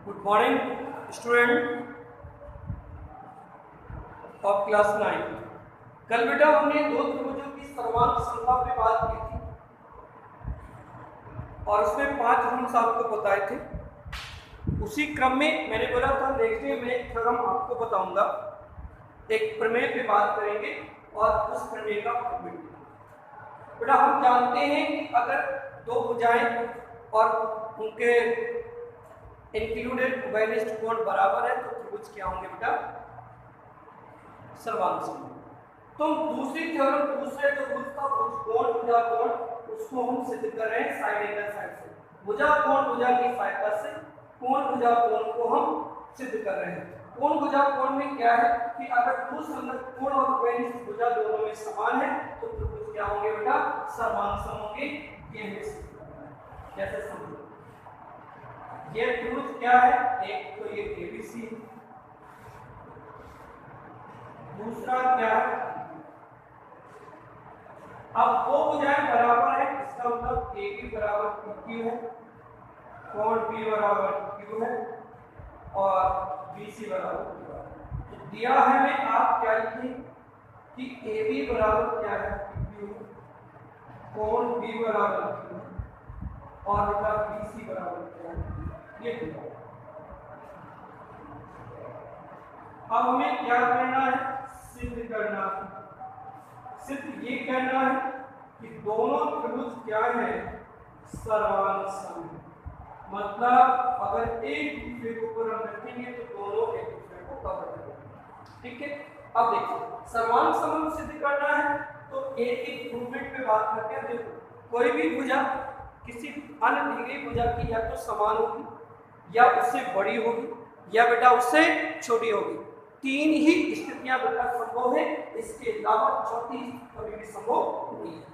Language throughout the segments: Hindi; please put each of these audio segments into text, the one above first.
Good morning student of class 9। कल बेटा हमने दो त्रिभुजों की सर्वांग समता पे बात की थी और उसमें 5 रूल्स आपको बताए थे। उसी क्रम में मैंने बोला था नेक्स्ट डे में एक थ्योरम आपको बताऊंगा, एक प्रमेय पे बात करेंगे और उस प्रमेय का प्रूफ। बेटा हम जानते हैं कि अगर दो भुजाएं और उनके इंक्लूडेड उभयनिष्ठ कोण बराबर है तो त्रिभुज क्या होंगे बेटा? सर्वांग समकोण। तो दूसरी थ्योरम दूसरे जो रूल था कोण भुजा कोण उसको हम सिद्ध कर रहे हैं साइड एंगल साइड से। भुजा कोण भुजा की सहायता से कोण भुजा कोण को हम सिद्ध कर रहे हैं। कोण भुजा कोण में क्या है कि अगर दो संगत कोण और उभयनिष्ठ भुजा दोनों में समान है तो त्रिभुज क्या होंगे बेटा? सर्वांग सम होंगे। कैसे समझो? ये त्रिभुज क्या है? एक तो ये एबीसी, दूसरा क्या है? अब दो भुजाएं बराबर है, इसका मतलब AB बराबर PQ है, कोण B बराबर Q है और BC बराबर Q है। तो दिया है हमें, आप क्या लिखें कि AB बराबर क्या है? PQ, कोण B बराबर Q है और बेटा BC बराबर क्या है? ये दिया। अब हमें क्या करना है? सिद्ध करना है। सिर्फ ये कहना है कि दोनों त्रिभुज क्या है? सर्वांग सम। मतलब अगर एक दूसरे के ऊपर हम रखेंगे तो दोनों एक दूसरे को कवर करेंगे। ठीक है, अब देखिए सर्वांग सम सिद्ध करना है तो एक एक प्रूवमेंट पे बात करते हैं। देखो कोई भी भुजा किसी अन्य दी गई भुजा की या तो समान होगी या उससे बड़ी होगी या बेटा उससे छोटी होगी। तीन ही स्थितियां बेटा संभव है, इसके अलावा चौथी कभी भी संभव नहीं है।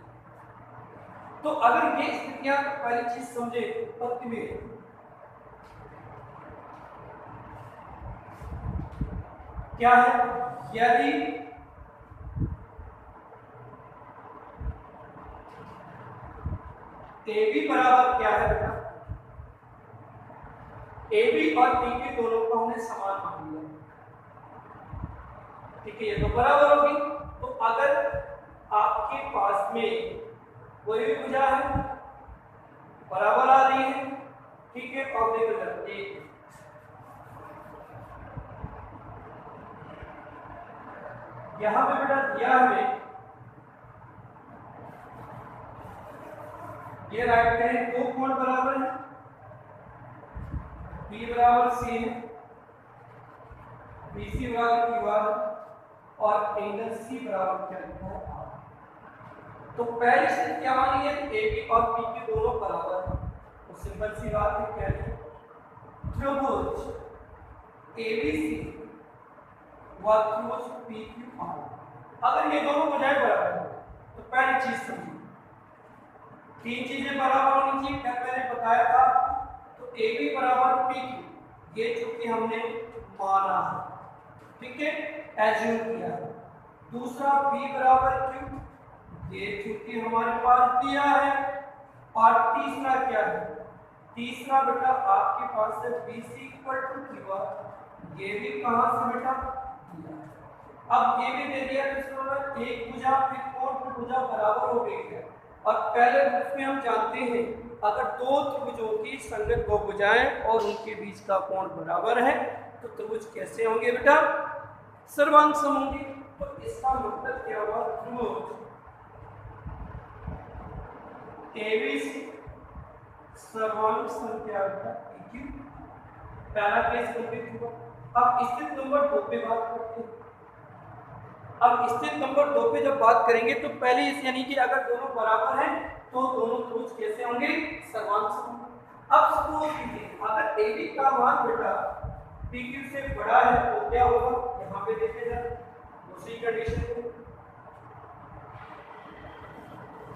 तो अगर ये स्थितियां पहली चीज समझे उत्पत्ति में क्या है? यदि AB बराबर क्या है बेटा? AB और PQ दोनों को हमने समान मान लिया, ठीक है, ये तो बराबर होगी। तो अगर आपके पास में कोई भी भुजा है बराबर आ रही है, ठीक है, और देखो जरा एक यहां पे बेटा दिया हमें ये राइट है, दो कोण बराबर है, B बराबर C है, BC बराबर Q है और एंगल C बराबर क्या लिखा है? तो पहली स्थिति क्या मानी है? AB और PQ दोनों बराबर है। तो सिंपल सी बात है, क्या है? त्रिभुज ABC व त्रिभुज PQR। अगर ये दोनों भुजाएं बराबर है तो पहली चीज समझिए, तीन चीजें बराबर होनी चाहिए। क्या मैंने बताया था? तो AB बराबर PQ, ये चूंकि हमने माना है, ठीक है, एज्यूम किया है। दूसरा B बराबर Q, ये चूंकि हमारे पास दिया है। और तीसरा क्या है? तीसरा बेटा आपके पास है BC इक्वल टू QR, ये भी कहां से बेटा? दिया है। अब ये भी दे दिया तो इसका मतलब एक भुजा फिर कोण फिर भुजा बराबर हो गई है। और पहले रूप में हम जानते हैं अगर दो त्रिभुजों की संगत दो भुजाएं और उनके बीच का कोण बराबर है तो त्रिभुज कैसे होंगे बेटा? सर्वांग सम होंगे। तो इसका मतलब क्या हुआ? त्रिभुज ABC सर्वांग सम क्या होगा? PQ। पहला केस कंप्लीट हुआ। अब स्थिति नंबर 2 पे बात करते हैं। अब स्थिति नंबर 2 पे जब बात करेंगे तो पहले इस यानी कि अगर दोनों बराबर हैं तो दोनों त्रिभुज कैसे होंगे? सर्वांग सम। अब सपोज कीजिए अगर AB का मान बेटा PQ से बड़ा है तो क्या होगा? यहाँ पे देखिए जरा दूसरी कंडीशन को,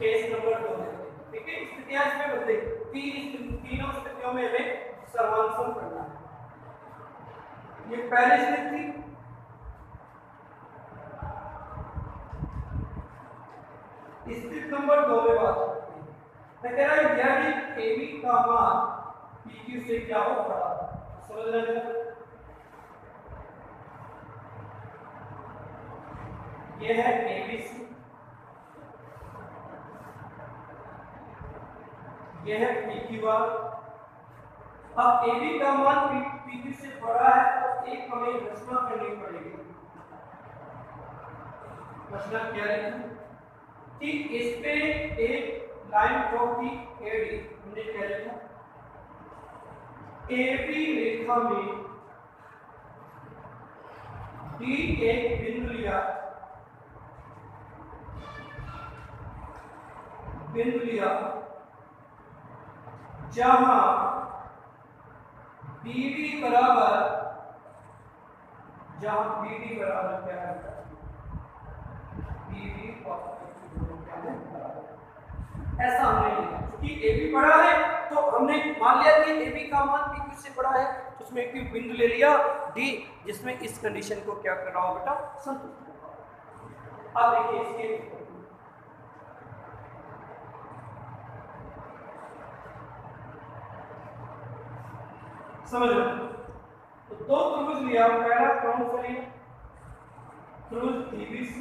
केस नंबर 2 है, ठीक है। स्थितियां इसमें बदलेगी, तीनों स्थितियों में हमें सर्वांग सम करना है। ये पहली स्थिति थी। स्थिति नंबर 2 में बात करते हैं। मैं कह रहा हूं यदि AB का मान PQ से क्या हो? बड़ा। समझ रहे हैं? ये है ABC, ये है PQR। अब AB का मान PQ से बड़ा है तो एक हमें रचना करनी पड़ेगी। रचना क्या लिखूं कि इस पे एक लाइन ड्रॉ की AD, हमने क्या लिखा AB रेखा में D एक बिंदु लिया, जहां BD बराबर क्या है, BD ऐसा हमने लिखा क्योंकि AB बड़ा है तो हमने मान लिया कि AB का मान PQ से बड़ा है, तो उसमें एक बिंदु ले लिया D, जिसमें इस कंडीशन को क्या कर रहा हूं बेटा, संतुष्ट होगा। अब देखिए इसके समझ लो, तो दो त्रिभुज लिया, पहला कौन सा लिया, त्रिभुज ABC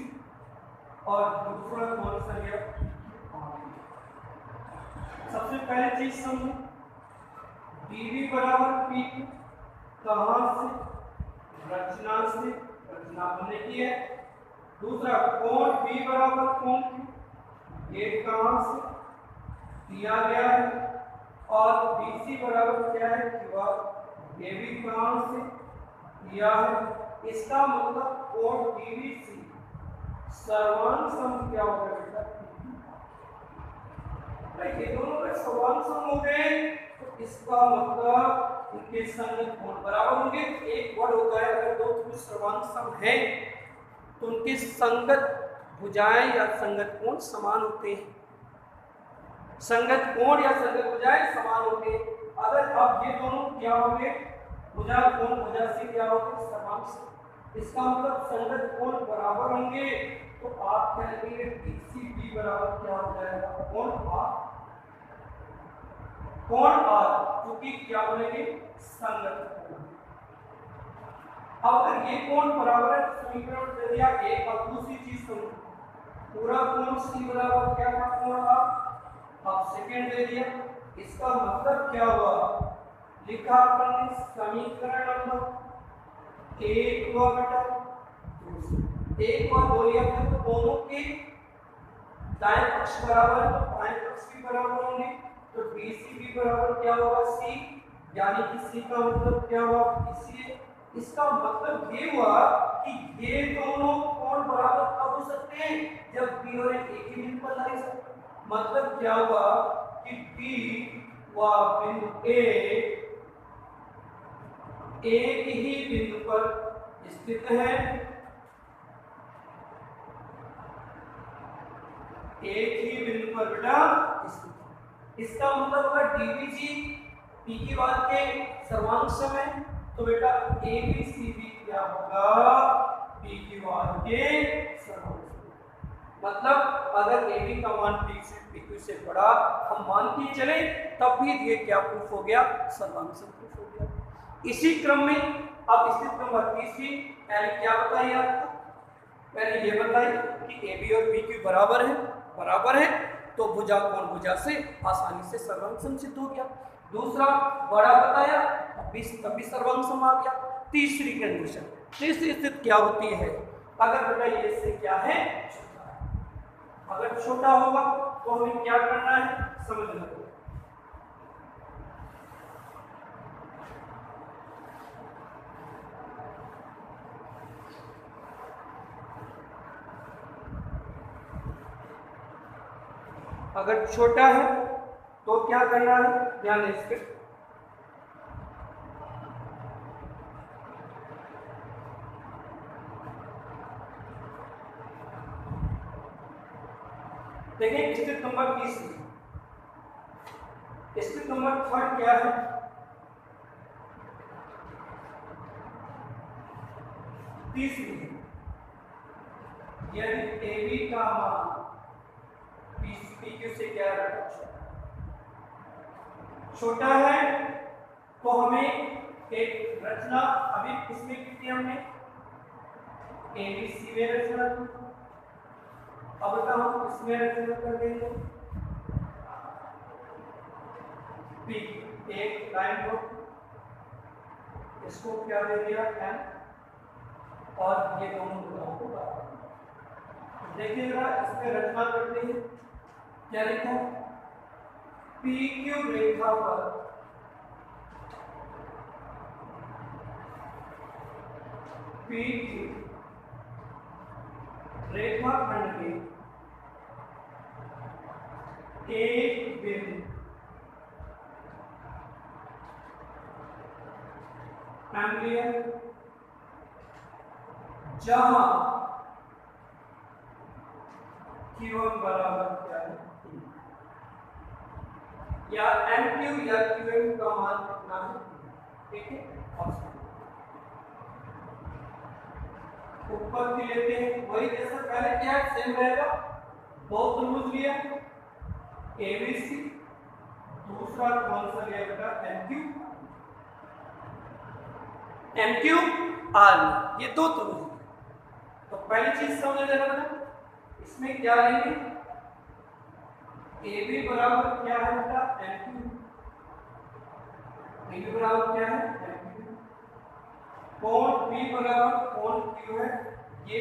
और दूसरा कौन सा लिया, सबसे पहले चीज समझो, DB बराबर PQ, कहां से, रचना से, रचना हमने की है। दूसरा कोण B बराबर कोण Q, ये कहां से दिया गया है, और BC बराबर क्या है, QR, ये भी कहां से दिया है। इसका मतलब कोण DBC सर्वांग सम क्या होगा बेटा, ये दोनों का सर्वांग सम हो गए तो इसका मतलब इनके संगत कोण बराबर होंगे। एक वर्ड होता है अगर दो त्रिभुज सर्वांग सम है तो उनके संगत भुजाएं या संगत कोण समान होते हैं, संगत कोण या संगत भुजाएं समान होते हैं। अगर अब ये दोनों क्या होंगे, भुजा कोण भुजा से क्या होंगे, समान से, इसका मतलब संगत कोण बराबर होंगे, तो आप कहेंगे BCB बराबर क्या हो जाएगा, कोण R, क्योंकि क्या बोलेंगे, संगत कोण। अब अगर ये कोण बराबर है तो समीकरण दे दिया एक, और दूसरी चीज सुनो, पूरा कोण C बराबर क्या था, कोण R, अब सेकंड दे दिया, इसका मतलब क्या हुआ, लिखा अपन ने समीकरण नंबर एक हुआ बेटा, एक और दो लिया था, तो दोनों के दाएं पक्ष बराबर है तो बाएं पक्ष भी बराबर होंगे, तो BCB बराबर क्या होगा, C, यानी कि C का मतलब क्या हुआ, इसलिए इसका मतलब ये हुआ कि ये दोनों कोण बराबर कब हो सकते हैं, जब B और A एक ही बिंदु पर लगे सकते। मतलब क्या हुआ कि B व बिंदु A एक ही बिंदु पर स्थित है, एक ही बिंदु पर बेटा स्थित। इसका मतलब अगर DBG PQR के सर्वांग सम है तो बेटा ABCB क्या होगा, PQR के सर्वांग सम। मतलब अगर AB का मान PQ से बड़ा हम मान के चले तब भी ये क्या प्रूफ हो गया, सर्वांग सम प्रूफ हो गया। इसी क्रम में अब स्थिति नंबर तीसरी, पहले क्या बताइए आपको, पहले ये बताइए कि AB और PQ बराबर है तो भुजा कोण भुजा से आसानी से सर्वांग सम सिद्ध हो गया। दूसरा बड़ा बताया, तब भी सर्वांग सम आ गया। तीसरी कंडीशन, तीसरी स्थिति क्या होती है, अगर बेटा ये से क्या है, छोटा है। अगर छोटा होगा तो हमें क्या करना है, समझना होगा। अगर छोटा है तो क्या करना है, ध्यान दें इस पे, देखिए स्थिति नंबर तीसरी, स्थिति नंबर थर्ड क्या है, तीसरी, यदि AB का मान PQ से क्या छोटा है तो हमें एक रचना अभी किसमें की थी हमने, ABC में रचना की। अब हम इसमें रचना कर देंगे P, एक लाइन को इसको क्या दे दिया M, और ये दोनों भुजाओं को बराबर। देखिए जरा इसमें रचना करते हैं, क्या लिखा, PQ रेखा पर PQ रेखाखंड के एक बिंदु जहां Q1 बराबर क्या है, या MQ या QM का मान कितना है, ठीक है। ऊपर की लेते हैं, वही जैसा पहले क्या सेम रहेगा, बहुत लूज लिया ABC, दूसरा कौन सा लिया बेटा, MQ R, ये दो त्रिभुज। तो पहली चीज समझ लेना बेटा, इसमें क्या लेंगे, AB बराबर क्या है बेटा, MQ, AB बराबर क्या है, MQ, कोण P बराबर कोण Q है, ये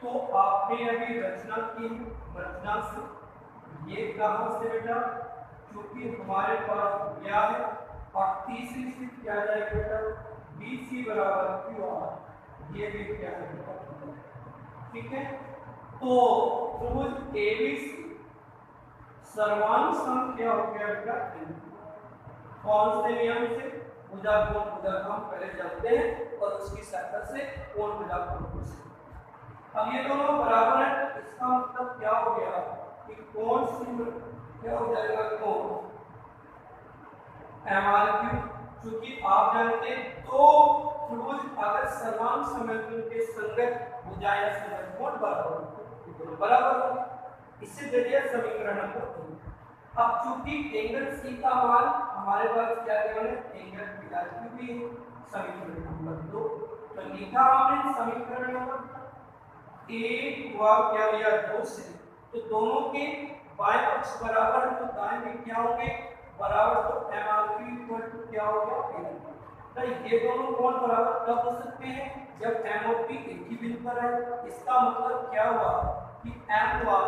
तो आपने अभी रचना की, रचना से ये कहां से बेटा, क्योंकि हमारे पास क्या है, और तीसरी से क्या जाएगा बेटा, BC बराबर QR, ये भी क्या है बेटा, ठीक है। तो त्रिभुज ABC सर्वांग सम क्या हो गया बेटा, कौन से नियम से, भुजा कोण भुजा हम पहले जानते हैं, और उसकी सहायता से कोण भुजा कोण से। अब ये दोनों बराबर है, तो इसका मतलब क्या हो गया कि कोण से क्या हो जाएगा, कोण MRQ, क्योंकि आप जानते हैं दो त्रिभुज अगर समान समतल के संगत भुजाएं या संगत कोण बराबर हो तो बराबर हो, इससे दे दिया समीकरण नंबर 3। अब चूंकि एंगल C का मान हमारे पास क्या है, एंगल PRQ भी है, समीकरण नंबर 2, तो लिखा हमने समीकरण नंबर 1 हुआ क्या लिया 2 से, तो दोनों के बाएं पक्ष बराबर है, तो दाएं में क्या होंगे बराबर, तो MRQ इक्वल टू क्या हो गया, तो ये दोनों कोण बराबर कब हो सकते हैं, जब M और P एक ही बिंदु पर है। इसका मतलब क्या हुआ कि M हुआ